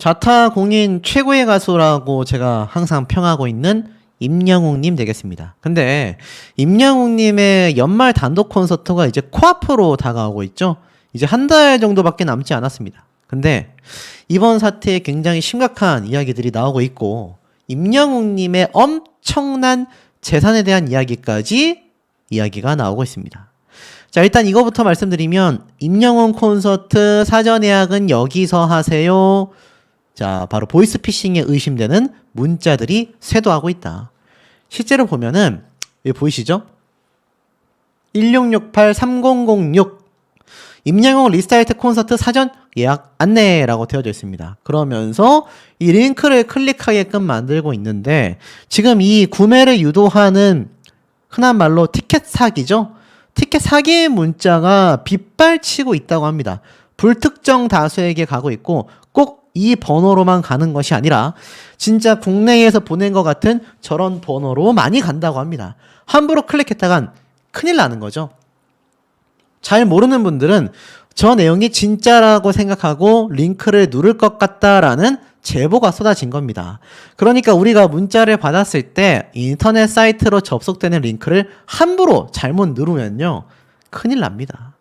자타 공인 최고의 가수라고 제가 항상 평하고 있는 임영웅님 되겠습니다. 근데 임영웅님의 연말 단독 콘서트가 이제 코앞으로 다가오고 있죠. 이제 한 달 정도밖에 남지 않았습니다. 근데 이번 사태에 굉장히 심각한 이야기들이 나오고 있고 임영웅님의 엄청난 재산에 대한 이야기까지 이야기가 나오고 있습니다. 자, 일단 이거부터 말씀드리면 임영웅 콘서트 사전 예약은 여기서 하세요. 자, 바로 보이스피싱에 의심되는 문자들이 쇄도하고 있다. 실제로 보면은 여기 보이시죠? 1668-3006 임영웅 리스타일트 콘서트 사전 예약 안내라고 되어져 있습니다. 그러면서 이 링크를 클릭하게끔 만들고 있는데 지금 이 구매를 유도하는 흔한 말로 티켓 사기죠. 티켓 사기의 문자가 빗발치고 있다고 합니다. 불특정 다수에게 가고 있고 꼭 이 번호로만 가는 것이 아니라 진짜 국내에서 보낸 것 같은 저런 번호로 많이 간다고 합니다. 함부로 클릭했다간 큰일 나는 거죠. 잘 모르는 분들은 저 내용이 진짜라고 생각하고 링크를 누를 것 같다라는 제보가 쏟아진 겁니다. 그러니까 우리가 문자를 받았을 때 인터넷 사이트로 접속되는 링크를 함부로 잘못 누르면요, 큰일 납니다.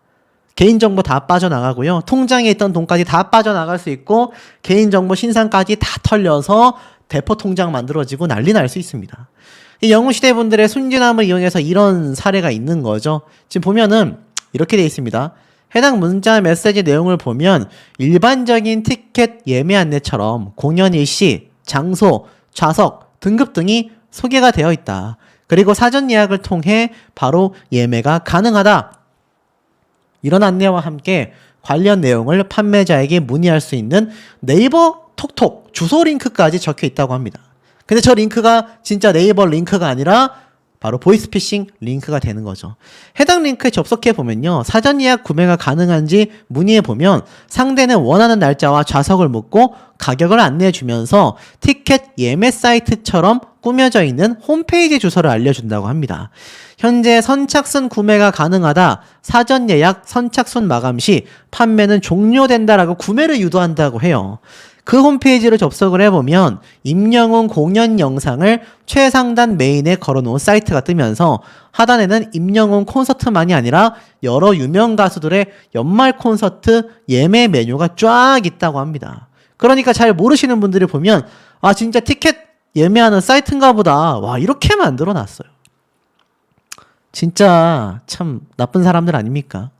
개인정보 다 빠져나가고요. 통장에 있던 돈까지 다 빠져나갈 수 있고 개인정보 신상까지 다 털려서 대포 통장 만들어지고 난리 날 수 있습니다. 이 영웅시대 분들의 순진함을 이용해서 이런 사례가 있는 거죠. 지금 보면은 이렇게 되어 있습니다. 해당 문자 메시지 내용을 보면 일반적인 티켓 예매 안내처럼 공연 일시, 장소, 좌석, 등급 등이 소개가 되어 있다. 그리고 사전 예약을 통해 바로 예매가 가능하다. 이런 안내와 함께 관련 내용을 판매자에게 문의할 수 있는 네이버 톡톡 주소 링크까지 적혀 있다고 합니다. 근데 저 링크가 진짜 네이버 링크가 아니라 바로 보이스피싱 링크가 되는 거죠. 해당 링크에 접속해 보면요, 사전 예약 구매가 가능한지 문의해 보면 상대는 원하는 날짜와 좌석을 묻고 가격을 안내해 주면서 티켓 예매 사이트처럼 꾸며져 있는 홈페이지 주소를 알려준다고 합니다. 현재 선착순 구매가 가능하다, 사전 예약 선착순 마감 시 판매는 종료된다라고 구매를 유도한다고 해요. 그 홈페이지를 접속을 해보면 임영웅 공연 영상을 최상단 메인에 걸어놓은 사이트가 뜨면서 하단에는 임영웅 콘서트만이 아니라 여러 유명 가수들의 연말 콘서트 예매 메뉴가 쫙 있다고 합니다. 그러니까 잘 모르시는 분들이 보면 아, 진짜 티켓 예매하는 사이트인가 보다. 와, 이렇게 만들어놨어요. 진짜 참 나쁜 사람들 아닙니까?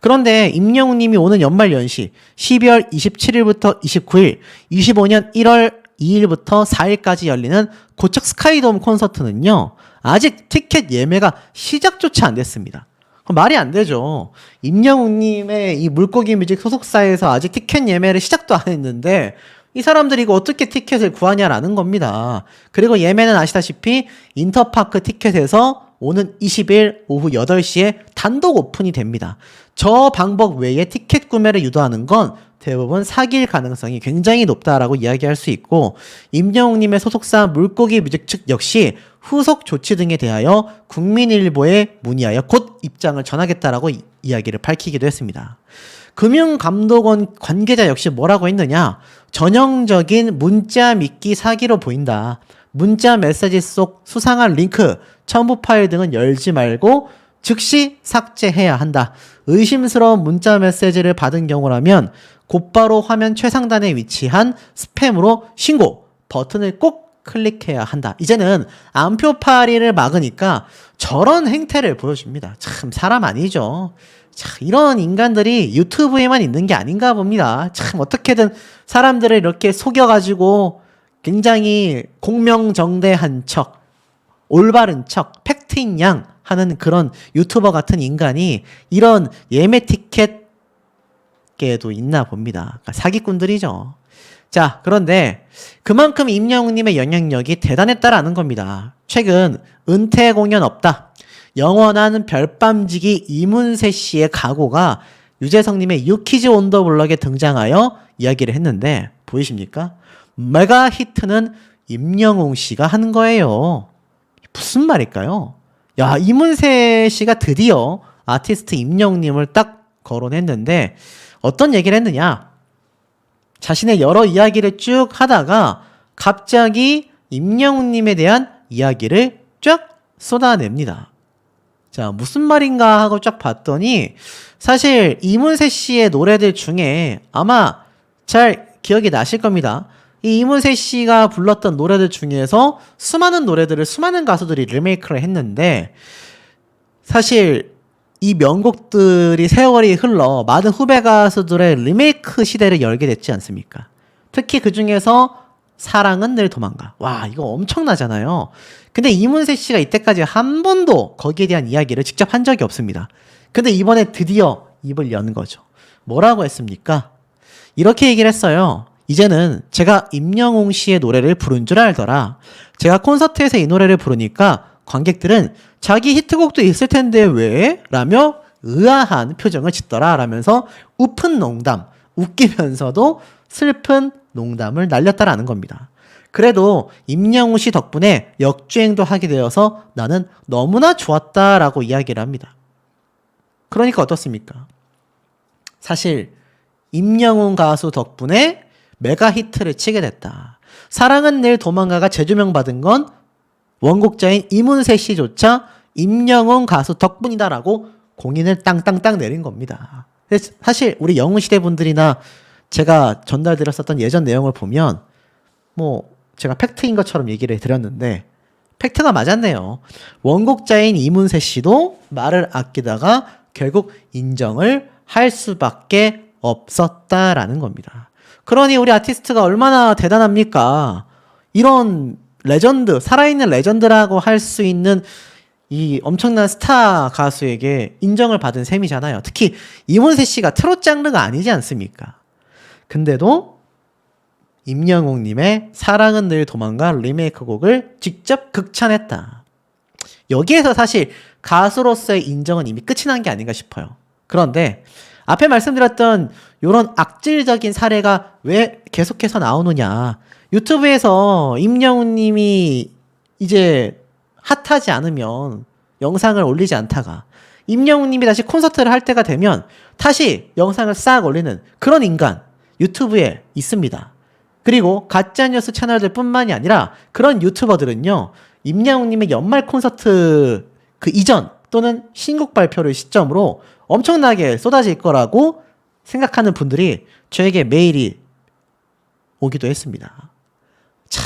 그런데 임영웅님이 오는 연말 연시 12월 27일부터 29일, 25년 1월 2일부터 4일까지 열리는 고척 스카이돔 콘서트는요, 아직 티켓 예매가 시작조차 안 됐습니다. 그럼 말이 안 되죠. 임영웅님의 이 물고기 뮤직 소속사에서 아직 티켓 예매를 시작도 안 했는데 이 사람들이 이거 어떻게 티켓을 구하냐라는 겁니다. 그리고 예매는 아시다시피 인터파크 티켓에서 오는 20일 오후 8시에 단독 오픈이 됩니다. 저 방법 외에 티켓 구매를 유도하는 건 대부분 사기일 가능성이 굉장히 높다라고 이야기할 수 있고, 임영웅님의 소속사 물고기 뮤직 측 역시 후속 조치 등에 대하여 국민일보에 문의하여 곧 입장을 전하겠다라고 이야기를 밝히기도 했습니다. 금융감독원 관계자 역시 뭐라고 했느냐, 전형적인 문자 믿기 사기로 보인다. 문자 메시지 속 수상한 링크, 첨부 파일 등은 열지 말고 즉시 삭제해야 한다. 의심스러운 문자 메시지를 받은 경우라면 곧바로 화면 최상단에 위치한 스팸으로 신고 버튼을 꼭 클릭해야 한다. 이제는 안표파리를 막으니까 저런 행태를 보여줍니다. 참 사람 아니죠. 참 이런 인간들이 유튜브에만 있는 게 아닌가 봅니다. 참 어떻게든 사람들을 이렇게 속여가지고 굉장히 공명정대한 척, 올바른 척, 팩트인 양 하는 그런 유튜버 같은 인간이 이런 예매 티켓계에도 있나 봅니다. 그러니까 사기꾼들이죠. 자, 그런데 그만큼 임영웅님의 영향력이 대단했다라는 겁니다. 최근 은퇴 공연 없다, 영원한 별밤지기 이문세 씨의 각오가 유재석님의 유키즈 온 더 블럭에 등장하여 이야기를 했는데 보이십니까? 메가 히트는 임영웅 씨가 하는 거예요. 무슨 말일까요? 야, 이문세 씨가 드디어 아티스트 임영웅님을 딱 거론했는데 어떤 얘기를 했느냐? 자신의 여러 이야기를 쭉 하다가 갑자기 임영웅님에 대한 이야기를 쫙 쏟아냅니다. 자, 무슨 말인가 하고 쫙 봤더니 사실 이문세 씨의 노래들 중에 아마 잘 기억이 나실 겁니다. 이 이문세 씨가 불렀던 노래들 중에서 수많은 노래들을 수많은 가수들이 리메이크를 했는데 사실 이 명곡들이 세월이 흘러 많은 후배 가수들의 리메이크 시대를 열게 됐지 않습니까? 특히 그 중에서 사랑은 늘 도망가. 와, 이거 엄청나잖아요. 근데 이문세 씨가 이때까지 한 번도 거기에 대한 이야기를 직접 한 적이 없습니다. 근데 이번에 드디어 입을 연 거죠. 뭐라고 했습니까? 이렇게 얘기를 했어요. 이제는 제가 임영웅 씨의 노래를 부른 줄 알더라. 제가 콘서트에서 이 노래를 부르니까 관객들은 자기 히트곡도 있을 텐데 왜? 라며 의아한 표정을 짓더라 라면서 우픈 농담, 웃기면서도 슬픈 농담을 날렸다라는 겁니다. 그래도 임영웅 씨 덕분에 역주행도 하게 되어서 나는 너무나 좋았다라고 이야기를 합니다. 그러니까 어떻습니까? 사실 임영웅 가수 덕분에 메가 히트를 치게 됐다. 사랑은 늘 도망가가 재조명 받은 건 원곡자인 이문세 씨조차 임영웅 가수 덕분이다라고 공인을 땅땅땅 내린 겁니다. 사실 우리 영웅시대 분들이나 제가 전달드렸었던 예전 내용을 보면 뭐 제가 팩트인 것처럼 얘기를 드렸는데 팩트가 맞았네요. 원곡자인 이문세 씨도 말을 아끼다가 결국 인정을 할 수밖에 없었다라는 겁니다. 그러니 우리 아티스트가 얼마나 대단합니까? 이런 레전드, 살아있는 레전드라고 할 수 있는 이 엄청난 스타 가수에게 인정을 받은 셈이잖아요. 특히 이문세 씨가 트롯 장르가 아니지 않습니까? 근데도 임영웅님의 사랑은 늘 도망가 리메이크 곡을 직접 극찬했다. 여기에서 사실 가수로서의 인정은 이미 끝이 난 게 아닌가 싶어요. 그런데 앞에 말씀드렸던 이런 악질적인 사례가 왜 계속해서 나오느냐. 유튜브에서 임영웅님이 이제 핫하지 않으면 영상을 올리지 않다가 임영웅님이 다시 콘서트를 할 때가 되면 다시 영상을 싹 올리는 그런 인간 유튜브에 있습니다. 그리고 가짜뉴스 채널들 뿐만이 아니라 그런 유튜버들은요, 임영웅님의 연말 콘서트 그 이전 또는 신곡 발표를 시점으로 엄청나게 쏟아질 거라고 생각하는 분들이 저에게 메일이 오기도 했습니다. 자,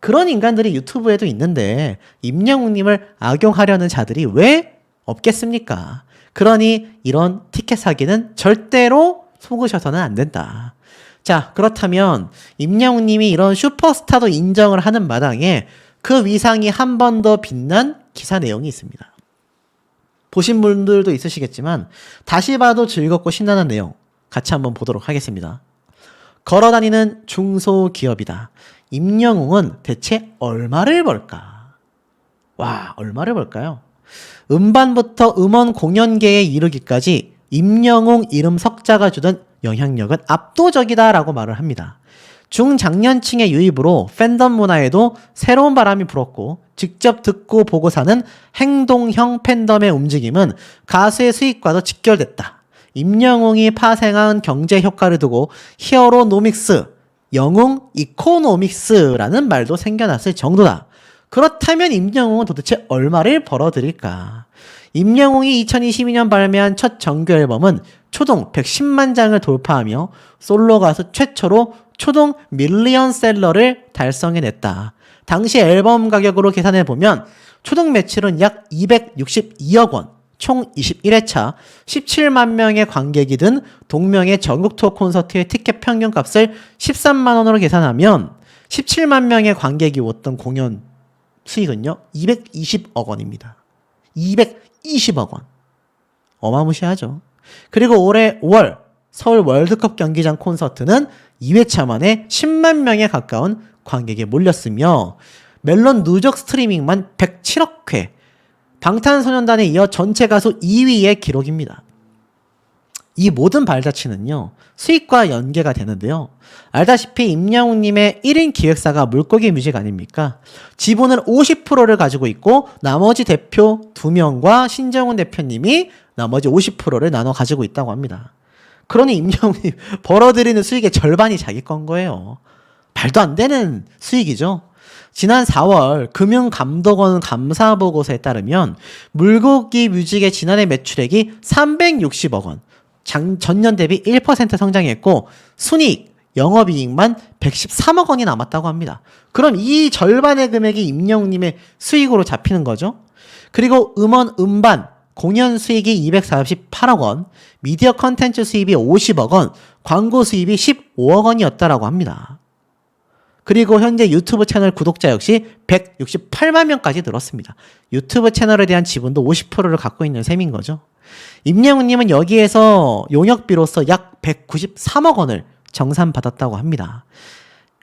그런 인간들이 유튜브에도 있는데 임영웅님을 악용하려는 자들이 왜 없겠습니까? 그러니 이런 티켓 사기는 절대로 속으셔서는 안 된다. 자, 그렇다면 임영웅님이 이런 슈퍼스타도 인정을 하는 마당에 그 위상이 한 번 더 빛난 기사 내용이 있습니다. 보신 분들도 있으시겠지만 다시 봐도 즐겁고 신나는 내용 같이 한번 보도록 하겠습니다. 걸어다니는 중소기업이다. 임영웅은 대체 얼마를 벌까? 와, 얼마를 벌까요? 음반부터 음원 공연계에 이르기까지 임영웅 이름 석자가 주던 영향력은 압도적이다라고 말을 합니다. 중장년층의 유입으로 팬덤 문화에도 새로운 바람이 불었고 직접 듣고 보고 사는 행동형 팬덤의 움직임은 가수의 수익과도 직결됐다. 임영웅이 파생한 경제 효과를 두고 히어로노믹스, 영웅 이코노믹스라는 말도 생겨났을 정도다. 그렇다면 임영웅은 도대체 얼마를 벌어들일까? 임영웅이 2022년 발매한 첫 정규 앨범은 초동 110만 장을 돌파하며 솔로 가수 최초로 초동 밀리언셀러를 달성해냈다. 당시 앨범 가격으로 계산해보면 초동 매출은 약 262억 원, 총 21회차 17만 명의 관객이 든 동명의 전국 투어 콘서트의 티켓 평균값을 13만 원으로 계산하면 17만 명의 관객이 왔던 공연 수익은요 220억 원입니다. 220억 원. 어마무시하죠. 그리고 올해 5월 서울 월드컵 경기장 콘서트는 2회차 만에 10만 명에 가까운 관객이 몰렸으며 멜론 누적 스트리밍만 107억 회, 방탄소년단에 이어 전체 가수 2위의 기록입니다. 이 모든 발자취는요 수익과 연계가 되는데요. 알다시피 임영웅님의 1인 기획사가 물고기 뮤직 아닙니까? 지분을 50%를 가지고 있고 나머지 대표 2명과 신정훈 대표님이 나머지 50%를 나눠 가지고 있다고 합니다. 그러니 임영웅이 벌어들이는 수익의 절반이 자기 건 거예요. 말도 안 되는 수익이죠. 지난 4월 금융감독원 감사보고서에 따르면 물고기 뮤직의 지난해 매출액이 360억 원, 전년 대비 1% 성장했고 순이익, 영업이익만 113억 원이 남았다고 합니다. 그럼 이 절반의 금액이 임영웅님의 수익으로 잡히는 거죠. 그리고 음원, 음반, 공연 수익이 248억 원, 미디어 컨텐츠 수입이 50억 원, 광고 수입이 15억 원이었다라고 합니다. 그리고 현재 유튜브 채널 구독자 역시 168만 명까지 늘었습니다. 유튜브 채널에 대한 지분도 50%를 갖고 있는 셈인 거죠. 임영웅님은 여기에서 용역비로서 약 193억 원을 정산받았다고 합니다.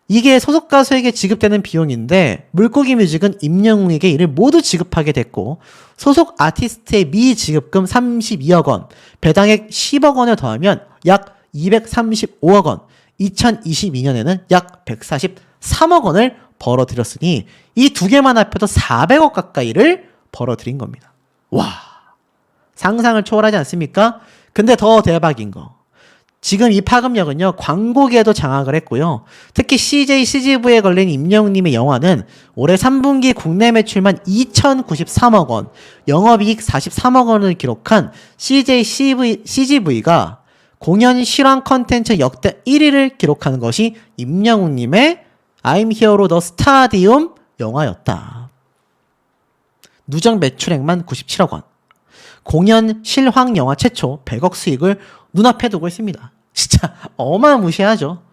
이게 소속 가수에게 지급되는 비용인데 물고기 뮤직은 임영웅에게 이를 모두 지급하게 됐고 소속 아티스트의 미지급금 32억 원, 배당액 10억 원을 더하면 약 235억 원, 2022년에는 약 143억 원을 벌어들였으니 이 두 개만 합해도 400억 가까이를 벌어들인 겁니다. 와, 상상을 초월하지 않습니까? 근데 더 대박인 거, 지금 이 파급력은요 광고계에도 장악을 했고요. 특히 CJ CGV에 걸린 임영웅님의 영화는 올해 3분기 국내 매출만 2,093억 원, 영업이익 43억 원을 기록한 CJ CGV가 공연 실황 컨텐츠 역대 1위를 기록하는 것이 임영웅님의 I'm Hero the Stadium 영화였다. 누적 매출액만 97억 원, 공연 실황 영화 최초 100억 수익을 눈앞에 두고 있습니다. 진짜 어마무시하죠.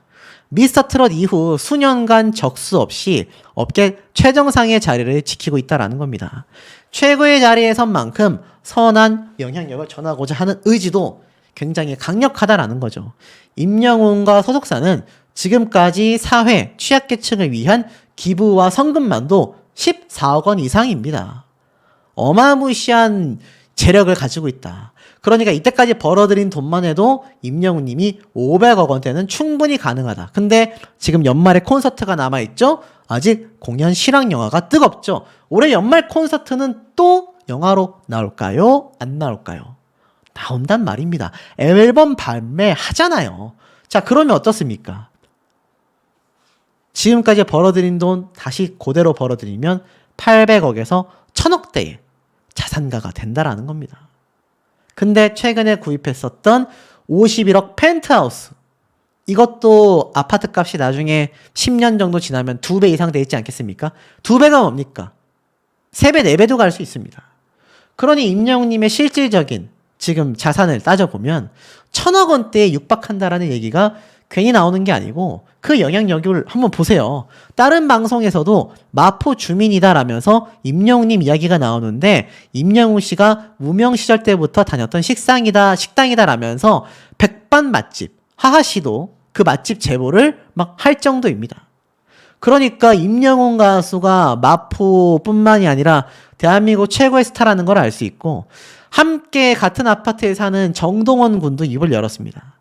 미스터 트롯 이후 수년간 적수 없이 업계 최정상의 자리를 지키고 있다라는 겁니다. 최고의 자리에 선 만큼 선한 영향력을 전하고자 하는 의지도 굉장히 강력하다라는 거죠. 임영웅과 소속사는 지금까지 사회 취약계층을 위한 기부와 성금만도 14억 원 이상입니다. 어마무시한 재력을 가지고 있다. 그러니까 이때까지 벌어들인 돈만 해도 임영웅님이 500억 원대는 충분히 가능하다. 근데 지금 연말에 콘서트가 남아있죠? 아직 공연 실황 영화가 뜨겁죠? 올해 연말 콘서트는 또 영화로 나올까요? 안 나올까요? 나온단 말입니다. 앨범 발매하잖아요. 자, 그러면 어떻습니까? 지금까지 벌어들인 돈 다시 그대로 벌어들이면 800억에서 1000억대의 자산가가 된다라는 겁니다. 근데 최근에 구입했었던 51억 펜트하우스, 이것도 아파트 값이 나중에 10년 정도 지나면 2배 이상 돼 있지 않겠습니까? 2배가 뭡니까? 3배, 4배도 갈 수 있습니다. 그러니 임영웅님의 실질적인 지금 자산을 따져보면 1000억 원대에 육박한다라는 얘기가 괜히 나오는 게 아니고 그 영향력을 한번 보세요. 다른 방송에서도 마포 주민이다라면서 임영웅님 이야기가 나오는데 임영웅 씨가 무명 시절 때부터 다녔던 식당이다라면서 백반 맛집 하하 씨도 그 맛집 제보를 막 할 정도입니다. 그러니까 임영웅 가수가 마포뿐만이 아니라 대한민국 최고의 스타라는 걸 알 수 있고 함께 같은 아파트에 사는 정동원 군도 입을 열었습니다.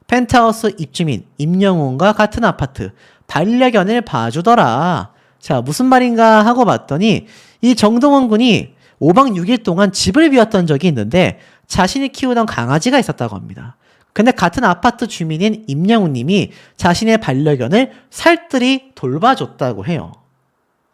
펜트하우스 입주민 임영웅과 같은 아파트, 반려견을 봐주더라. 자, 무슨 말인가 하고 봤더니 이 정동원 군이 5박 6일 동안 집을 비웠던 적이 있는데 자신이 키우던 강아지가 있었다고 합니다. 근데 같은 아파트 주민인 임영웅님이 자신의 반려견을 살뜰히 돌봐줬다고 해요.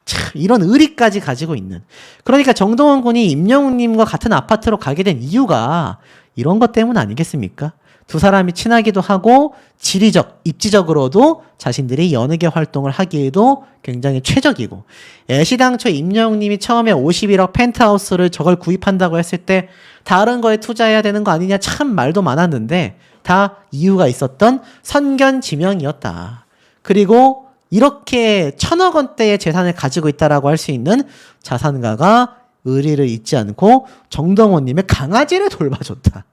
참, 이런 의리까지 가지고 있는. 그러니까 정동원 군이 임영웅님과 같은 아파트로 가게 된 이유가 이런 것 때문 아니겠습니까? 두 사람이 친하기도 하고 지리적, 입지적으로도 자신들이 연예계 활동을 하기에도 굉장히 최적이고, 애시당초 임영웅님이 처음에 51억 펜트하우스를 저걸 구입한다고 했을 때 다른 거에 투자해야 되는 거 아니냐 참 말도 많았는데 다 이유가 있었던 선견지명이었다. 그리고 이렇게 1000억 원대의 재산을 가지고 있다라고 할 수 있는 자산가가 의리를 잊지 않고 정동원님의 강아지를 돌봐줬다.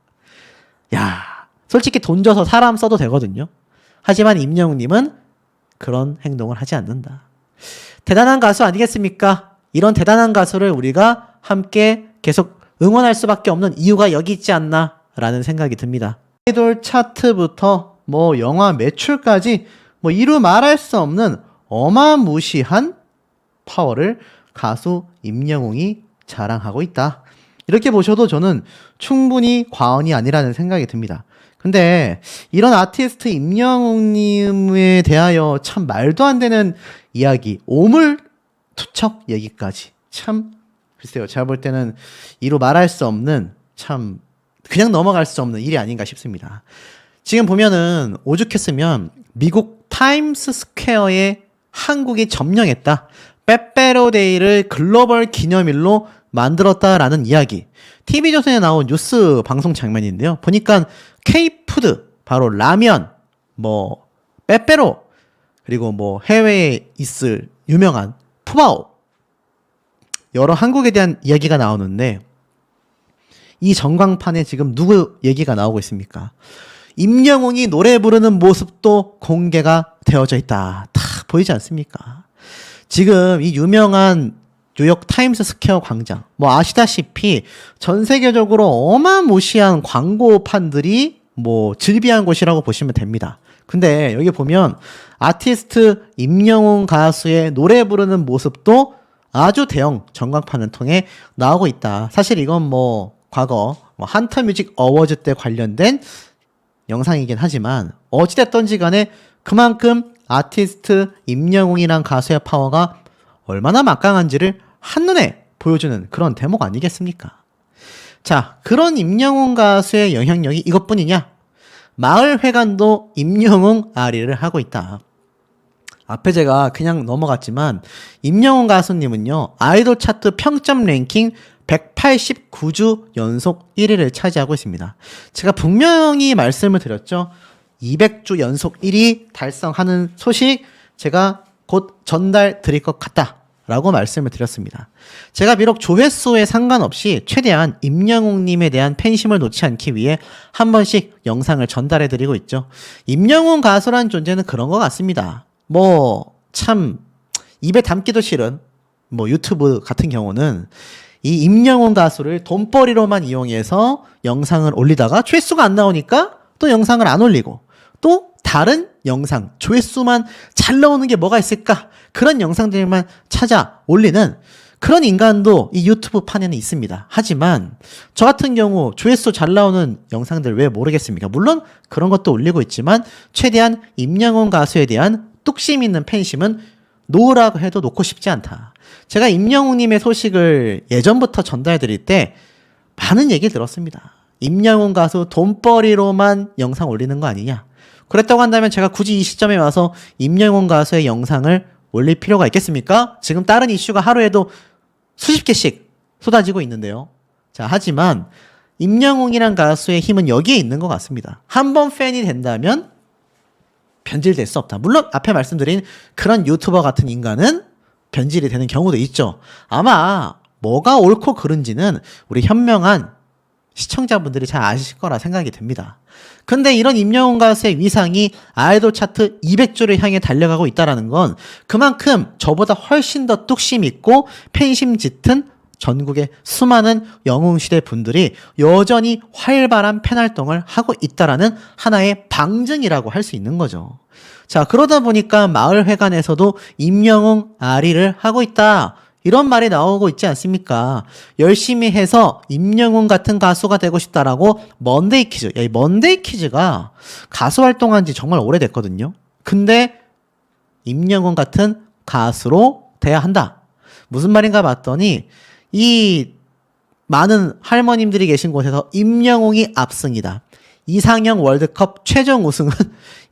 야, 솔직히 돈 줘서 사람 써도 되거든요. 하지만 임영웅님은 그런 행동을 하지 않는다. 대단한 가수 아니겠습니까? 이런 대단한 가수를 우리가 함께 계속 응원할 수밖에 없는 이유가 여기 있지 않나 라는 생각이 듭니다. 아이돌 차트부터 뭐 영화 매출까지 뭐 이루 말할 수 없는 어마무시한 파워를 가수 임영웅이 자랑하고 있다. 이렇게 보셔도 저는 충분히 과언이 아니라는 생각이 듭니다. 근데 이런 아티스트 임영웅님에 대하여 참 말도 안 되는 이야기, 오물투척 얘기까지 참 글쎄요. 제가 볼 때는 이로 말할 수 없는 참 그냥 넘어갈 수 없는 일이 아닌가 싶습니다. 지금 보면은 오죽했으면 미국 타임스 스퀘어에 한국이 점령했다. 빼빼로데이를 글로벌 기념일로 만들었다라는 이야기. TV조선에 나온 뉴스 방송 장면인데요. 보니까 K푸드, 바로 라면, 뭐 빼빼로, 그리고 뭐 해외에 있을 유명한 푸바오, 여러 한국에 대한 이야기가 나오는데 이 전광판에 지금 누구 얘기가 나오고 있습니까? 임영웅이 노래 부르는 모습도 공개가 되어져 있다. 다 보이지 않습니까? 지금 이 유명한 뉴욕 타임스 스퀘어 광장, 뭐 아시다시피 전 세계적으로 어마무시한 광고판들이 뭐 즐비한 곳이라고 보시면 됩니다. 근데 여기 보면 아티스트 임영웅 가수의 노래 부르는 모습도 아주 대형 전광판을 통해 나오고 있다. 사실 이건 뭐 과거 한터뮤직 어워즈 때 관련된 영상이긴 하지만 어찌됐던지 간에 그만큼 아티스트 임영웅이란 가수의 파워가 얼마나 막강한지를 한눈에 보여주는 그런 대목 아니겠습니까? 자, 그런 임영웅 가수의 영향력이 이것뿐이냐? 마을회관도 임영웅 아리를 하고 있다. 앞에 제가 그냥 넘어갔지만 임영웅 가수님은요, 아이돌 차트 평점 랭킹 189주 연속 1위를 차지하고 있습니다. 제가 분명히 말씀을 드렸죠. 200주 연속 1위 달성하는 소식 제가 곧 전달 드릴 것 같다 라고 말씀을 드렸습니다. 제가 비록 조회수에 상관없이 최대한 임영웅님에 대한 팬심을 놓지 않기 위해 한 번씩 영상을 전달해 드리고 있죠. 임영웅 가수라는 존재는 그런 것 같습니다. 뭐 참 입에 담기도 싫은 뭐 유튜브 같은 경우는 이 임영웅 가수를 돈벌이로만 이용해서 영상을 올리다가 조회수가 안 나오니까 또 영상을 안 올리고 또 다른 영상 조회수만 잘 나오는 게 뭐가 있을까? 그런 영상들만 찾아 올리는 그런 인간도 이 유튜브 판에는 있습니다. 하지만 저 같은 경우 조회수 잘 나오는 영상들 왜 모르겠습니까? 물론 그런 것도 올리고 있지만 최대한 임영웅 가수에 대한 뚝심 있는 팬심은 놓으라고 해도 놓고 싶지 않다. 제가 임영웅님의 소식을 예전부터 전달해 드릴 때 많은 얘기 들었습니다. 임영웅 가수 돈벌이로만 영상 올리는 거 아니냐. 그랬다고 한다면 제가 굳이 이 시점에 와서 임영웅 가수의 영상을 올릴 필요가 있겠습니까? 지금 다른 이슈가 하루에도 수십 개씩 쏟아지고 있는데요. 자, 하지만 임영웅이란 가수의 힘은 여기에 있는 것 같습니다. 한 번 팬이 된다면 변질될 수 없다. 물론 앞에 말씀드린 그런 유튜버 같은 인간은 변질이 되는 경우도 있죠. 아마 뭐가 옳고 그른지는 우리 현명한 시청자분들이 잘 아실 거라 생각이 됩니다. 근데 이런 임영웅 가수의 위상이 아이돌 차트 200주를 향해 달려가고 있다는 건 그만큼 저보다 훨씬 더 뚝심 있고 팬심 짙은 전국의 수많은 영웅시대 분들이 여전히 활발한 팬활동을 하고 있다라는 하나의 방증이라고 할 수 있는 거죠. 자, 그러다 보니까 마을회관에서도 임영웅 아리를 하고 있다. 이런 말이 나오고 있지 않습니까? 열심히 해서 임영웅 같은 가수가 되고 싶다라고 먼데이키즈. 이 먼데이키즈가 가수 활동한 지 정말 오래됐거든요. 근데 임영웅 같은 가수로 돼야 한다. 무슨 말인가 봤더니 이 많은 할머님들이 계신 곳에서 임영웅이 압승이다. 이상형 월드컵 최종 우승은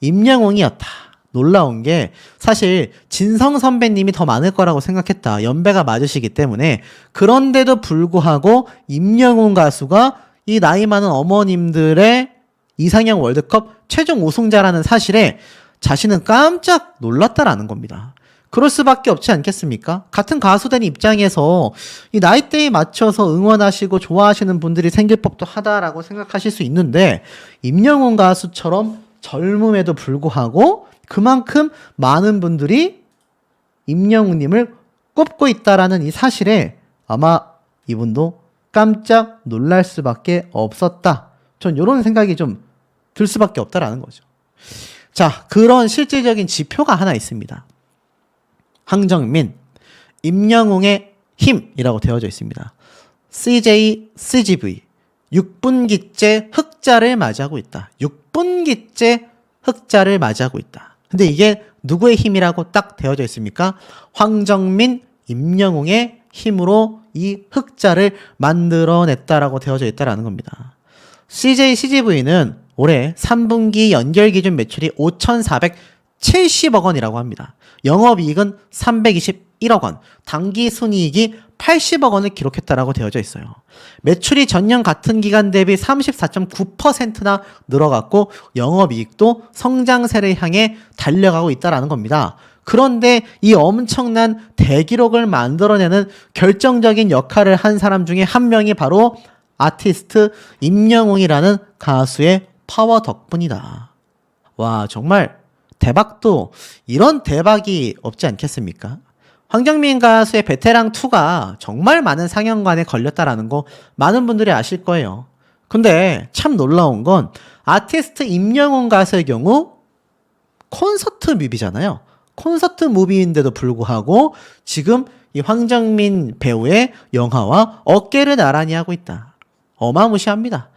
임영웅이었다. 놀라운 게 사실 진성 선배님이 더 많을 거라고 생각했다. 연배가 맞으시기 때문에. 그런데도 불구하고 임영웅 가수가 이 나이 많은 어머님들의 이상형 월드컵 최종 우승자라는 사실에 자신은 깜짝 놀랐다라는 겁니다. 그럴 수밖에 없지 않겠습니까? 같은 가수된 입장에서 이 나이대에 맞춰서 응원하시고 좋아하시는 분들이 생길 법도 하다라고 생각하실 수 있는데 임영웅 가수처럼 젊음에도 불구하고 그만큼 많은 분들이 임영웅님을 꼽고 있다라는 이 사실에 아마 이분도 깜짝 놀랄 수밖에 없었다. 전 이런 생각이 좀 들 수밖에 없다라는 거죠. 자, 그런 실질적인 지표가 하나 있습니다. 황정민, 임영웅의 힘이라고 되어져 있습니다. CJ, CGV, 6분기째 흑자를 맞이하고 있다. 덕분기째 흑자를 맞이하고 있다. 근데 이게 누구의 힘이라고 딱 되어져 있습니까? 황정민, 임영웅의 힘으로 이 흑자를 만들어냈다라고 되어져 있다라는 겁니다. CJ CGV는 올해 3분기 연결 기준 매출이 5,470억 원이라고 합니다. 영업이익은 321억 원, 당기 순이익이 80억 원을 기록했다라고 되어져 있어요. 매출이 전년 같은 기간 대비 34.9%나 늘어갔고 영업이익도 성장세를 향해 달려가고 있다라는 겁니다. 그런데 이 엄청난 대기록을 만들어내는 결정적인 역할을 한 사람 중에 한 명이 바로 아티스트 임영웅이라는 가수의 파워 덕분이다. 와, 정말 대박도 이런 대박이 없지 않겠습니까? 황정민 가수의 베테랑2가 정말 많은 상영관에 걸렸다라는 거 많은 분들이 아실 거예요. 근데 참 놀라운 건 아티스트 임영웅 가수의 경우 콘서트 뮤비잖아요. 콘서트 무비인데도 불구하고 지금 이 황정민 배우의 영화와 어깨를 나란히 하고 있다. 어마무시합니다.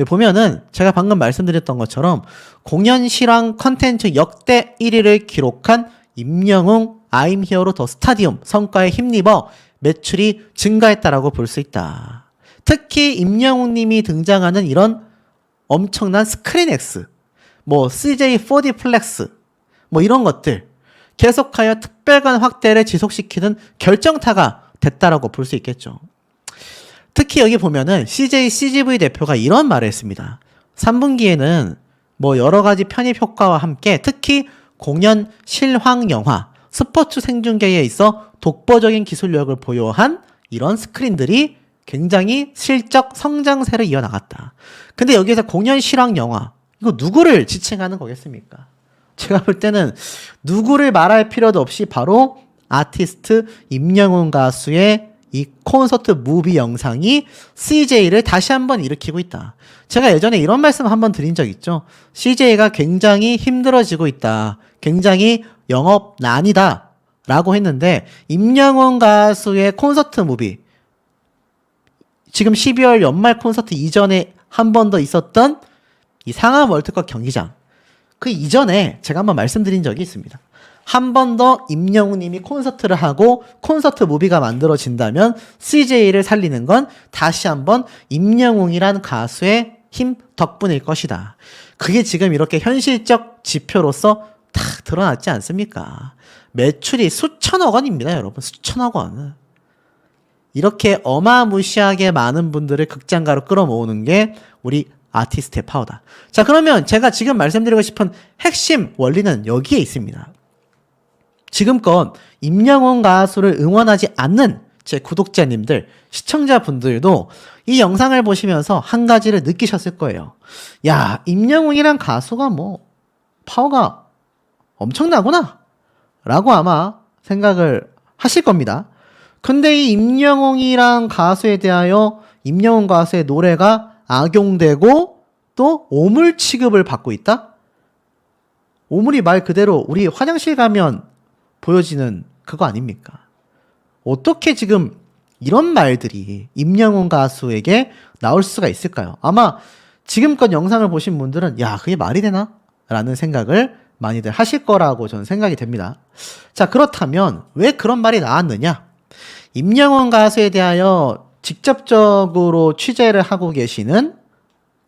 보면은 제가 방금 말씀드렸던 것처럼 공연 실황 컨텐츠 역대 1위를 기록한 임영웅 I'm Here로 더 스타디움 성과에 힘입어 매출이 증가했다라고 볼 수 있다. 특히 임영웅 님이 등장하는 이런 엄청난 스크린X, 뭐 CJ 4D 플렉스, 뭐 이런 것들 계속하여 특별관 확대를 지속시키는 결정타가 됐다라고 볼 수 있겠죠. 특히 여기 보면은 CJ CGV 대표가 이런 말을 했습니다. 3분기에는 뭐 여러 가지 편입 효과와 함께 특히 공연 실황 영화, 스포츠 생중계에 있어 독보적인 기술력을 보유한 이런 스크린들이 굉장히 실적 성장세를 이어나갔다. 근데 여기에서 공연 실황 영화, 이거 누구를 지칭하는 거겠습니까? 제가 볼 때는 누구를 말할 필요도 없이 바로 아티스트 임영웅 가수의 이 콘서트 무비 영상이 CJ를 다시 한번 일으키고 있다. 제가 예전에 이런 말씀 한번 드린 적 있죠. CJ가 굉장히 힘들어지고 있다. 굉장히 영업난이다. 라고 했는데 임영웅 가수의 콘서트 무비, 지금 12월 연말 콘서트 이전에 한 번 더 있었던 이 상암 월드컵 경기장, 그 이전에 제가 한번 말씀드린 적이 있습니다. 한 번 더 임영웅 님이 콘서트를 하고 콘서트 무비가 만들어진다면 CJ를 살리는 건 다시 한번 임영웅이란 가수의 힘 덕분일 것이다. 그게 지금 이렇게 현실적 지표로서 딱 드러났지 않습니까? 매출이 수천억 원입니다, 여러분. 수천억 원. 이렇게 어마무시하게 많은 분들을 극장가로 끌어모으는 게 우리 아티스트의 파워다. 자, 그러면 제가 지금 말씀드리고 싶은 핵심 원리는 여기에 있습니다. 지금껏 임영웅 가수를 응원하지 않는 제 구독자님들, 시청자분들도 이 영상을 보시면서 한 가지를 느끼셨을 거예요. 야, 임영웅이란 가수가 뭐 파워가 엄청나구나 라고 아마 생각을 하실 겁니다. 근데 이 임영웅이란 가수에 대하여 임영웅 가수의 노래가 악용되고 또 오물 취급을 받고 있다? 오물이 말 그대로 우리 화장실 가면 보여지는 그거 아닙니까? 어떻게 지금 이런 말들이 임영웅 가수에게 나올 수가 있을까요? 아마 지금껏 영상을 보신 분들은 야, 그게 말이 되나? 라는 생각을 많이들 하실 거라고 저는 생각이 됩니다. 자, 그렇다면 왜 그런 말이 나왔느냐? 임영웅 가수에 대하여 직접적으로 취재를 하고 계시는,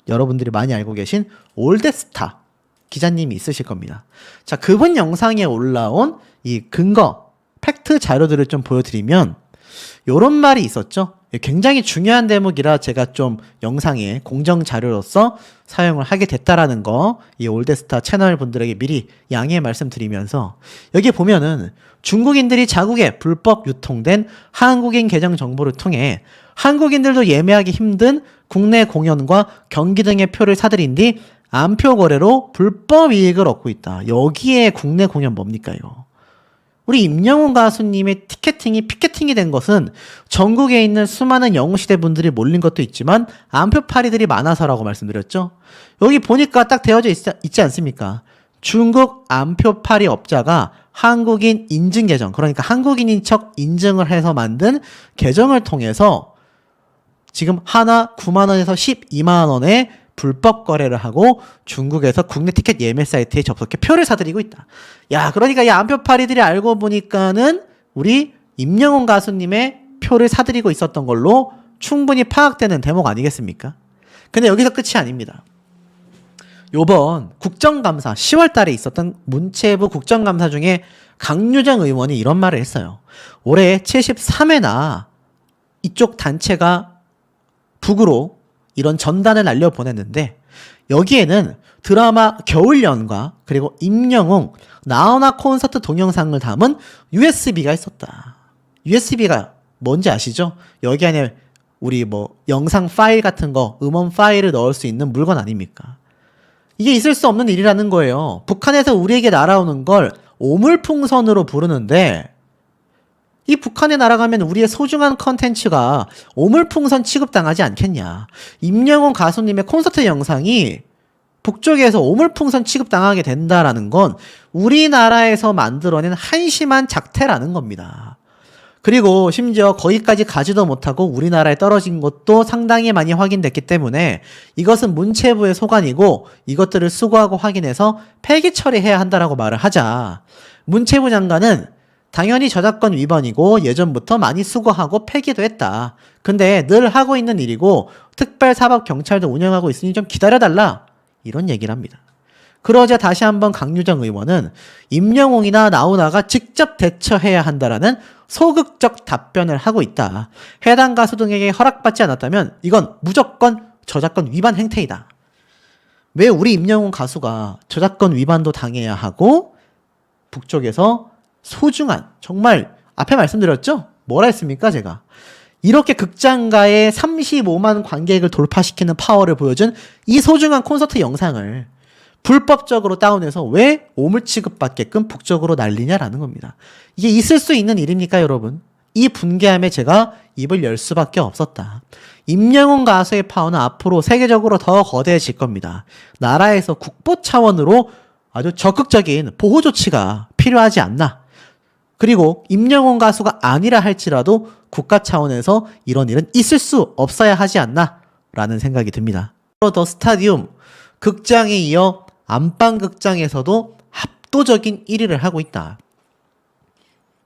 여러분들이 많이 알고 계신 올드스타 기자님이 있으실 겁니다. 자, 그분 영상에 올라온 이 근거, 팩트 자료들을 좀 보여드리면 요런 말이 있었죠. 굉장히 중요한 대목이라 제가 좀 영상에 공정 자료로서 사용을 하게 됐다라는 거, 이 올드스타 채널 분들에게 미리 양해 말씀드리면서, 여기 보면은 중국인들이 자국에 불법 유통된 한국인 계정 정보를 통해 한국인들도 예매하기 힘든 국내 공연과 경기 등의 표를 사들인 뒤 암표 거래로 불법 이익을 얻고 있다. 여기에 국내 공연 뭡니까요? 우리 임영웅 가수님의 피켓팅이 된 것은 전국에 있는 수많은 영웅시대 분들이 몰린 것도 있지만 암표파리들이 많아서라고 말씀드렸죠. 여기 보니까 딱 되어져 있지 않습니까? 중국 암표파리 업자가 한국인 인증 계정, 그러니까 한국인인 척 인증을 해서 만든 계정을 통해서 지금 하나 9만 원에서 12만 원에 불법 거래를 하고 중국에서 국내 티켓 예매 사이트에 접속해 표를 사들이고 있다. 야, 그러니까 이 안표파리들이 알고 보니까는 우리 임영웅 가수님의 표를 사들이고 있었던 걸로 충분히 파악되는 대목 아니겠습니까? 근데 여기서 끝이 아닙니다. 요번 국정감사 10월 달에 있었던 문체부 국정감사 중에 강유정 의원이 이런 말을 했어요. 올해 73회나 이쪽 단체가 북으로 이런 전단을 날려보냈는데 여기에는 드라마 겨울연가 그리고 임영웅 나훈아 콘서트 동영상을 담은 USB가 있었다. USB가 뭔지 아시죠? 여기 안에 우리 뭐 영상 파일 같은 거, 음원 파일을 넣을 수 있는 물건 아닙니까? 이게 있을 수 없는 일이라는 거예요. 북한에서 우리에게 날아오는 걸 오물풍선으로 부르는데 이 북한에 날아가면 우리의 소중한 컨텐츠가 오물풍선 취급당하지 않겠냐. 임영웅 가수님의 콘서트 영상이 북쪽에서 오물풍선 취급당하게 된다라는 건 우리나라에서 만들어낸 한심한 작태라는 겁니다. 그리고 심지어 거기까지 가지도 못하고 우리나라에 떨어진 것도 상당히 많이 확인됐기 때문에 이것은 문체부의 소관이고 이것들을 수거하고 확인해서 폐기 처리해야 한다라고 말을 하자. 문체부 장관은 당연히 저작권 위반이고 예전부터 많이 수거하고 폐기도 했다. 근데 늘 하고 있는 일이고 특별사법경찰도 운영하고 있으니 좀 기다려달라. 이런 얘기를 합니다. 그러자 다시 한번 강유정 의원은 임영웅이나 나훈아가 직접 대처해야 한다라는 소극적 답변을 하고 있다. 해당 가수 등에게 허락받지 않았다면 이건 무조건 저작권 위반 행태이다. 왜 우리 임영웅 가수가 저작권 위반도 당해야 하고 북쪽에서 소중한 정말 앞에 말씀드렸죠? 뭐라 했습니까 제가? 이렇게 극장가의 35만 관객을 돌파시키는 파워를 보여준 이 소중한 콘서트 영상을 불법적으로 다운해서 왜 오물 취급받게끔 북쪽으로 날리냐라는 겁니다. 이게 있을 수 있는 일입니까 여러분? 이 분개함에 제가 입을 열 수밖에 없었다. 임영웅 가수의 파워는 앞으로 세계적으로 더 거대해질 겁니다. 나라에서 국보 차원으로 아주 적극적인 보호 조치가 필요하지 않나. 그리고 임영웅 가수가 아니라 할지라도 국가 차원에서 이런 일은 있을 수 없어야 하지 않나 라는 생각이 듭니다. 더 스타디움 극장에 이어 안방극장에서도 압도적인 1위를 하고 있다.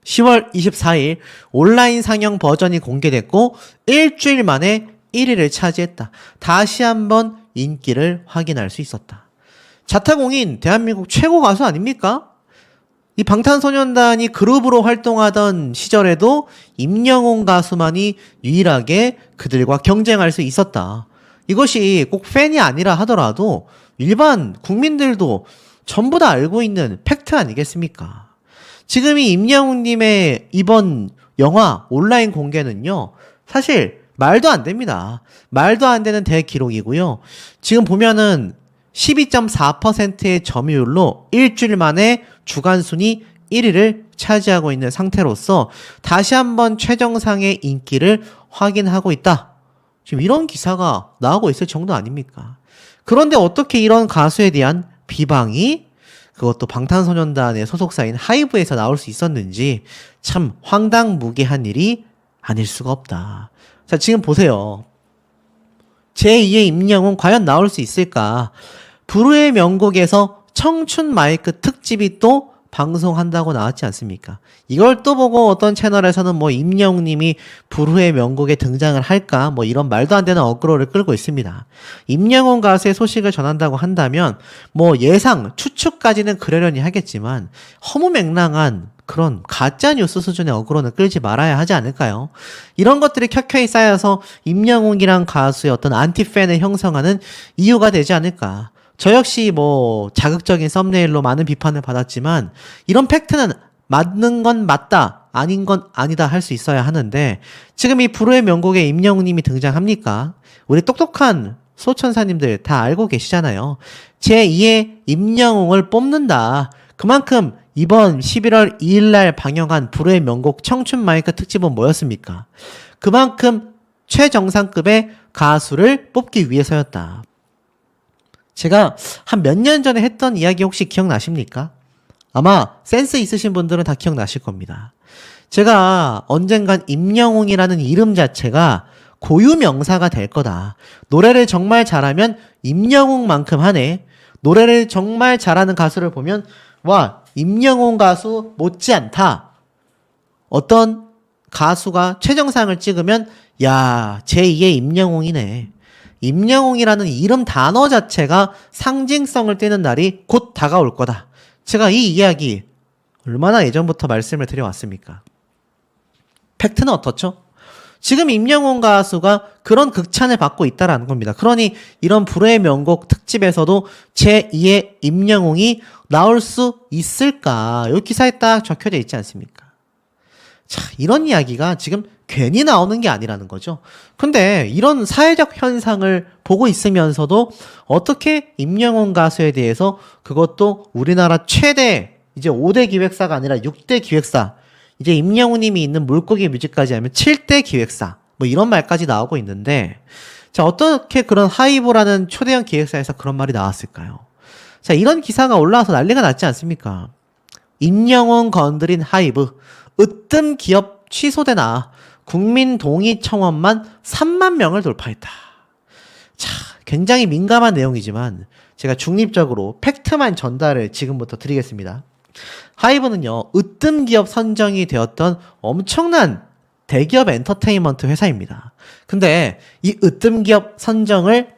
10월 24일 온라인 상영 버전이 공개됐고 일주일 만에 1위를 차지했다. 다시 한번 인기를 확인할 수 있었다. 자타공인 대한민국 최고 가수 아닙니까? 이 방탄소년단이 그룹으로 활동하던 시절에도 임영웅 가수만이 유일하게 그들과 경쟁할 수 있었다. 이것이 꼭 팬이 아니라 하더라도 일반 국민들도 전부 다 알고 있는 팩트 아니겠습니까? 지금 이 임영웅님의 이번 영화 온라인 공개는요, 사실 말도 안 됩니다. 말도 안 되는 대기록이고요. 지금 보면은 12.4%의 점유율로 일주일 만에 주간 순위 1위를 차지하고 있는 상태로서 다시 한번 최정상의 인기를 확인하고 있다. 지금 이런 기사가 나오고 있을 정도 아닙니까? 그런데 어떻게 이런 가수에 대한 비방이 그것도 방탄소년단의 소속사인 하이브에서 나올 수 있었는지 참 황당무계한 일이 아닐 수가 없다. 자, 지금 보세요. 제2의 임영웅 과연 나올 수 있을까? 불후의 명곡에서 청춘 마이크 특집이 또 방송한다고 나왔지 않습니까? 이걸 또 보고 어떤 채널에서는 뭐 임영웅님이 불후의 명곡에 등장을 할까? 뭐 이런 말도 안 되는 어그로를 끌고 있습니다. 임영웅 가수의 소식을 전한다고 한다면 뭐 예상, 추측까지는 그러려니 하겠지만 허무맹랑한 그런 가짜뉴스 수준의 어그로는 끌지 말아야 하지 않을까요? 이런 것들이 켜켜이 쌓여서 임영웅이란 가수의 어떤 안티팬을 형성하는 이유가 되지 않을까? 저 역시 뭐 자극적인 썸네일로 많은 비판을 받았지만 이런 팩트는 맞는 건 맞다, 아닌 건 아니다 할 수 있어야 하는데 지금 이 불후의 명곡에 임영웅님이 등장합니까? 우리 똑똑한 소천사님들 다 알고 계시잖아요. 제2의 임영웅을 뽑는다. 그만큼 이번 11월 2일날 방영한 불후의 명곡 청춘 마이크 특집은 뭐였습니까? 그만큼 최정상급의 가수를 뽑기 위해서였다. 제가 한 몇 년 전에 했던 이야기 혹시 기억나십니까? 아마 센스 있으신 분들은 다 기억나실 겁니다. 제가 언젠간 임영웅이라는 이름 자체가 고유 명사가 될 거다. 노래를 정말 잘하면 임영웅만큼 하네. 노래를 정말 잘하는 가수를 보면 와, 임영웅 가수 못지않다. 어떤 가수가 최정상을 찍으면 야, 제2의 임영웅이네. 임영웅이라는 이름 단어 자체가 상징성을 띠는 날이 곧 다가올 거다. 제가 이 이야기 얼마나 예전부터 말씀을 드려왔습니까? 팩트는 어떻죠? 지금 임영웅 가수가 그런 극찬을 받고 있다라는 겁니다. 그러니 이런 불후의 명곡 특집에서도 제2의 임영웅이 나올 수 있을까? 이 기사에 딱 적혀져 있지 않습니까? 자, 이런 이야기가 지금 괜히 나오는 게 아니라는 거죠. 근데 이런 사회적 현상을 보고 있으면서도 어떻게 임영웅 가수에 대해서 그것도 우리나라 최대 이제 5대 기획사가 아니라 6대 기획사, 이제 임영웅님이 있는 물고기 뮤직까지 하면 7대 기획사, 뭐 이런 말까지 나오고 있는데, 자, 어떻게 그런 하이브라는 초대형 기획사에서 그런 말이 나왔을까요? 자, 이런 기사가 올라와서 난리가 났지 않습니까? 임영웅 건드린 하이브, 으뜸 기업 취소되나, 국민 동의 청원만 3만 명을 돌파했다. 자, 굉장히 민감한 내용이지만 제가 중립적으로 팩트만 전달을 지금부터 드리겠습니다. 하이브는요, 으뜸 기업 선정이 되었던 엄청난 대기업 엔터테인먼트 회사입니다. 근데 이 으뜸 기업 선정을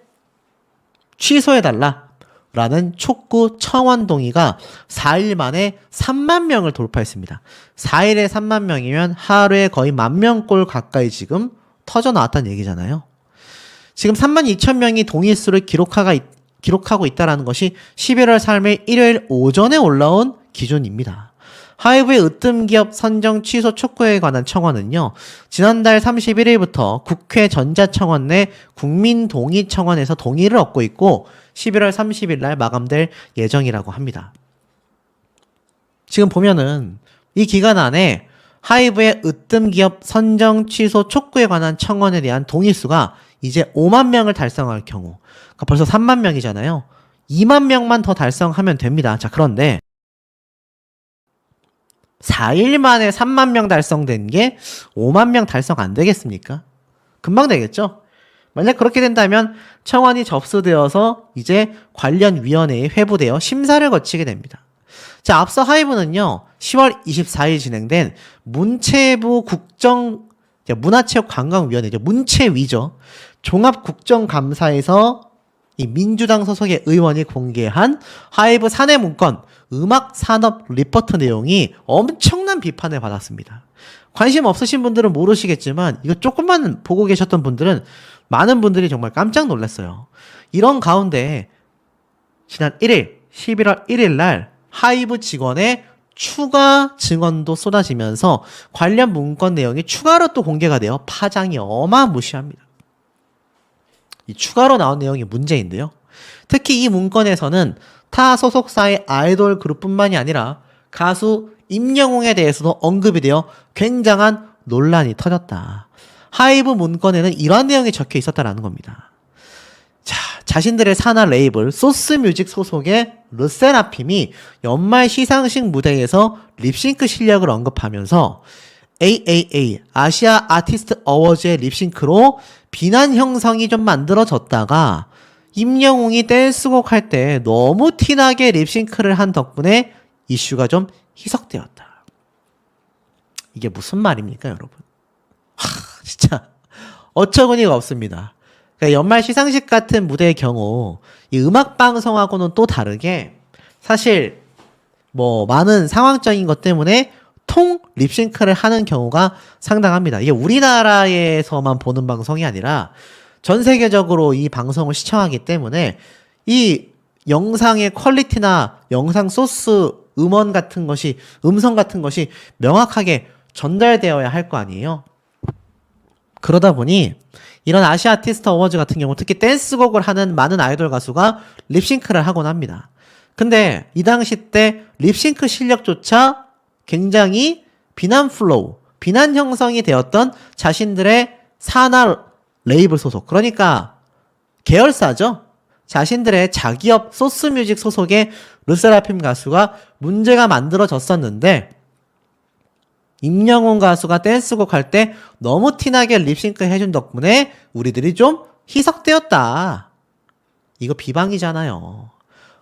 취소해달라 라는 촉구 청원 동의가 4일 만에 3만 명을 돌파했습니다. 4일에 3만 명이면 하루에 거의 10,000명 가까이 지금 터져 나왔다는 얘기잖아요. 지금 32,000명이 동의수를 기록하고 있다는 것이 11월 3일 일요일 오전에 올라온 기준입니다. 하이브의 으뜸기업 선정 취소 촉구에 관한 청원은요, 지난달 31일부터 국회 전자청원 내 국민동의청원에서 동의를 얻고 있고 11월 30일 날 마감될 예정이라고 합니다. 지금 보면은 이 기간 안에 하이브의 으뜸기업 선정 취소 촉구에 관한 청원에 대한 동의수가 이제 5만 명을 달성할 경우, 그러니까 벌써 3만 명이잖아요. 2만 명만 더 달성하면 됩니다. 자, 그런데 4일 만에 3만 명 달성된 게 5만 명 달성 안 되겠습니까? 금방 되겠죠? 만약 그렇게 된다면 청원이 접수되어서 이제 관련 위원회에 회부되어 심사를 거치게 됩니다. 자, 앞서 하이브는요, 10월 24일 진행된 문체부 문화체육관광위원회죠. 문체위죠. 종합국정감사에서 이 민주당 소속의 의원이 공개한 하이브 사내 문건 음악 산업 리포트 내용이 엄청난 비판을 받았습니다. 관심 없으신 분들은 모르시겠지만 이거 조금만 보고 계셨던 분들은 많은 분들이 정말 깜짝 놀랐어요. 이런 가운데 지난 1일 11월 1일 날 하이브 직원의 추가 증언도 쏟아지면서 관련 문건 내용이 추가로 또 공개가 되어 파장이 어마무시합니다. 이 추가로 나온 내용이 문제인데요. 특히 이 문건에서는 타 소속사의 아이돌 그룹뿐만이 아니라 가수 임영웅에 대해서도 언급이 되어 굉장한 논란이 터졌다. 하이브 문건에는 이러한 내용이 적혀 있었다라는 겁니다. 자, 자신들의 산하 레이블 소스뮤직 소속의 르세라핌이 연말 시상식 무대에서 립싱크 실력을 언급하면서 AAA 아시아 아티스트 어워즈의 립싱크로 비난 형성이 좀 만들어졌다가 임영웅이 댄스곡 할 때 너무 티나게 립싱크를 한 덕분에 이슈가 좀 희석되었다. 이게 무슨 말입니까, 여러분? 진짜 어처구니가 없습니다. 그러니까 연말 시상식 같은 무대의 경우 이 음악 방송하고는 또 다르게 사실 뭐 많은 상황적인 것 때문에 통 립싱크를 하는 경우가 상당합니다. 이게 우리나라에서만 보는 방송이 아니라 전 세계적으로 이 방송을 시청하기 때문에 이 영상의 퀄리티나 영상 소스 음원 같은 것이, 음성 같은 것이 명확하게 전달되어야 할 거 아니에요. 그러다 보니 이런 아시아 아티스트 어워즈 같은 경우 특히 댄스곡을 하는 많은 아이돌 가수가 립싱크를 하곤 합니다. 근데 이 당시 때 립싱크 실력조차 굉장히 비난 플로우, 비난 형성이 되었던 자신들의 산하 레이블 소속, 그러니까 계열사죠. 자신들의 자기업 소스뮤직 소속의 르세라핌 가수가 문제가 만들어졌었는데 임영웅 가수가 댄스곡 할 때 너무 티나게 립싱크 해준 덕분에 우리들이 좀 희석되었다. 이거 비방이잖아요.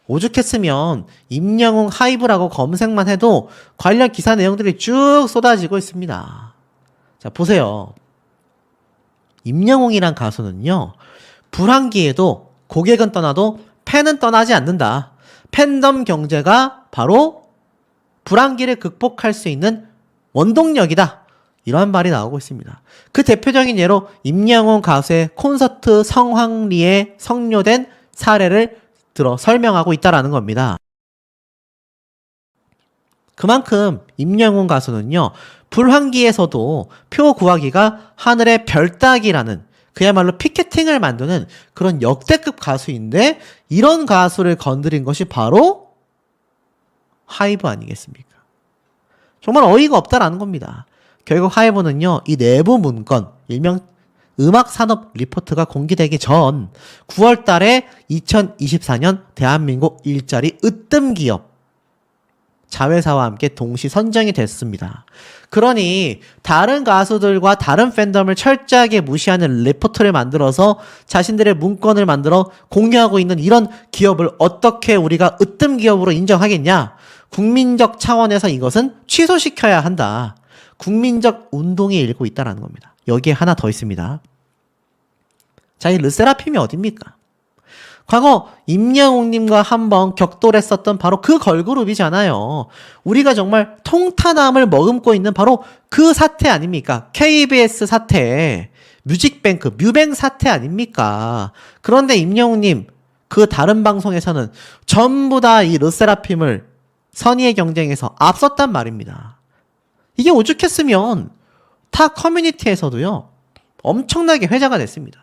오죽했으면 임영웅 하이브라고 검색만 해도 관련 기사 내용들이 쭉 쏟아지고 있습니다. 자, 보세요. 임영웅이란 가수는요, 불황기에도 고객은 떠나도 팬은 떠나지 않는다. 팬덤 경제가 바로 불황기를 극복할 수 있는 원동력이다. 이런 말이 나오고 있습니다. 그 대표적인 예로 임영웅 가수의 콘서트 성황리에 성료된 사례를 들어 설명하고 있다라는 겁니다. 그만큼 임영웅 가수는요, 불황기에서도 표 구하기가 하늘의 별 따기라는 그야말로 피켓팅을 만드는 그런 역대급 가수인데, 이런 가수를 건드린 것이 바로 하이브 아니겠습니까? 정말 어이가 없다라는 겁니다. 결국 하이브는요, 이 내부 문건, 일명 음악산업 리포트가 공개되기 전 9월 달에 2024년 대한민국 일자리 으뜸 기업 자회사와 함께 동시 선정이 됐습니다. 그러니 다른 가수들과 다른 팬덤을 철저하게 무시하는 리포트를 만들어서 자신들의 문건을 만들어 공유하고 있는 이런 기업을 어떻게 우리가 으뜸 기업으로 인정하겠냐? 국민적 차원에서 이것은 취소시켜야 한다. 국민적 운동이 일고 있다는 겁니다. 여기에 하나 더 있습니다. 자, 이 르세라핌이 어딥니까? 과거 임영웅님과 한번 격돌했었던 바로 그 걸그룹이잖아요. 우리가 정말 통탄함을 머금고 있는 바로 그 사태 아닙니까? KBS 사태, 뮤직뱅크, 뮤뱅 사태 아닙니까? 그런데 임영웅님, 그 다른 방송에서는 전부 다 이 르세라핌을 선의의 경쟁에서 앞섰단 말입니다. 이게 오죽했으면 타 커뮤니티에서도요, 엄청나게 회자가 됐습니다.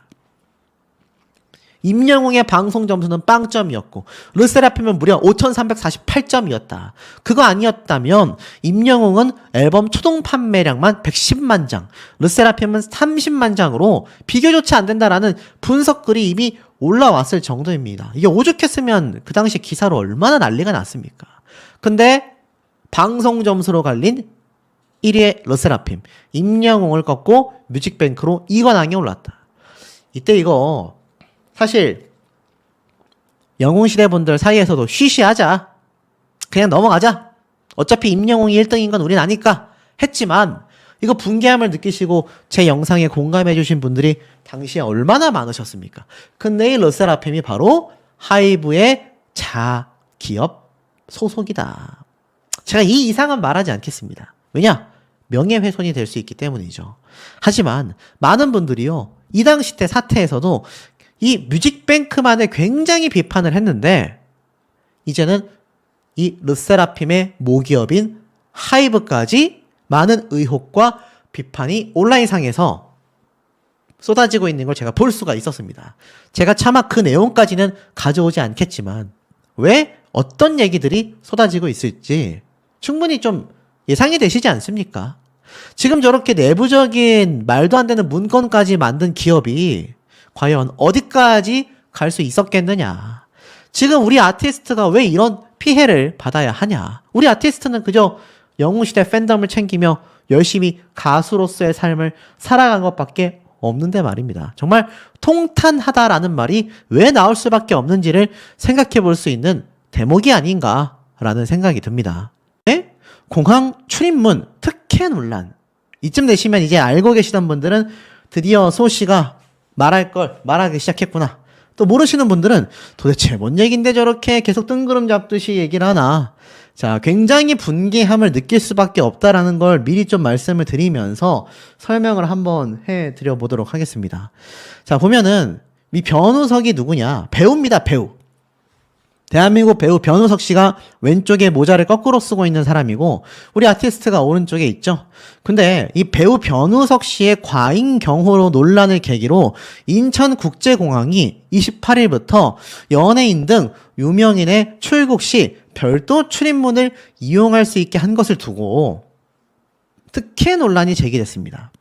임영웅의 방송 점수는 빵점이었고 르세라핌은 무려 5,348점이었다. 그거 아니었다면 임영웅은 앨범 초동 판매량만 110만 장, 르세라핌은 30만 장으로 비교조차 안 된다라는 분석글이 이미 올라왔을 정도입니다. 이게 오죽했으면 그 당시 기사로 얼마나 난리가 났습니까? 근데 방송 점수로 갈린 1위의 르세라핌, 임영웅을 꺾고 뮤직뱅크로 2관왕에 올랐다. 이때 이거 사실 영웅시대 분들 사이에서도 쉬쉬하자, 그냥 넘어가자, 어차피 임영웅이 1등인 건 우린 아니까 했지만, 이거 분개함을 느끼시고 제 영상에 공감해 주신 분들이 당시에 얼마나 많으셨습니까? 근데 이 르세라핌이 바로 하이브의 자기업 소속이다. 제가 이 이상은 말하지 않겠습니다. 왜냐? 명예훼손이 될 수 있기 때문이죠. 하지만 많은 분들이요, 이 당시 때 사태에서도 이 뮤직뱅크만을 굉장히 비판을 했는데, 이제는 이 르세라핌의 모기업인 하이브까지 많은 의혹과 비판이 온라인상에서 쏟아지고 있는 걸 제가 볼 수가 있었습니다. 제가 차마 그 내용까지는 가져오지 않겠지만 왜 어떤 얘기들이 쏟아지고 있을지 충분히 좀 예상이 되시지 않습니까? 지금 저렇게 내부적인 말도 안 되는 문건까지 만든 기업이 과연 어디까지 갈 수 있었겠느냐. 지금 우리 아티스트가 왜 이런 피해를 받아야 하냐. 우리 아티스트는 그저 영웅시대 팬덤을 챙기며 열심히 가수로서의 삶을 살아간 것밖에 없는데 말입니다. 정말 통탄하다라는 말이 왜 나올 수밖에 없는지를 생각해 볼 수 있는 대목이 아닌가라는 생각이 듭니다. 네? 공항 출입문 특혜 논란. 이쯤 되시면 이제 알고 계시던 분들은 드디어 소 씨가 말할 걸 말하기 시작했구나. 또 모르시는 분들은 도대체 뭔 얘긴데 저렇게 계속 뜬구름 잡듯이 얘기를 하나. 자, 굉장히 분개함을 느낄 수밖에 없다라는 걸 미리 좀 말씀을 드리면서 설명을 한번 해드려 보도록 하겠습니다. 자, 보면은 이 변우석이 누구냐? 배우입니다, 배우. 대한민국 배우 변우석 씨가 왼쪽에 모자를 거꾸로 쓰고 있는 사람이고 우리 아티스트가 오른쪽에 있죠. 근데 이 배우 변우석 씨의 과잉 경호로 논란을 계기로 인천국제공항이 28일부터 연예인 등 유명인의 출국 시 별도 출입문을 이용할 수 있게 한 것을 두고 특혜 논란이 제기됐습니다.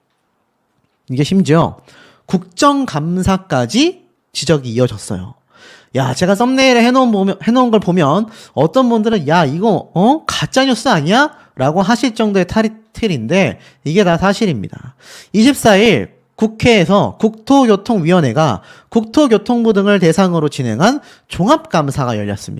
이게 심지어 국정감사까지 지적이 이어졌어요. 야, 제가 썸네일에 해놓은 걸 보면 어떤 분들은 야, 이거 가짜뉴스 아니야? 라고 하실 정도의 타이틀인데 이게 다 사실입니다. 24일 국회에서 국토교통위원회가 국토교통부 등을 대상으로 진행한 종합감사가 열렸습니다.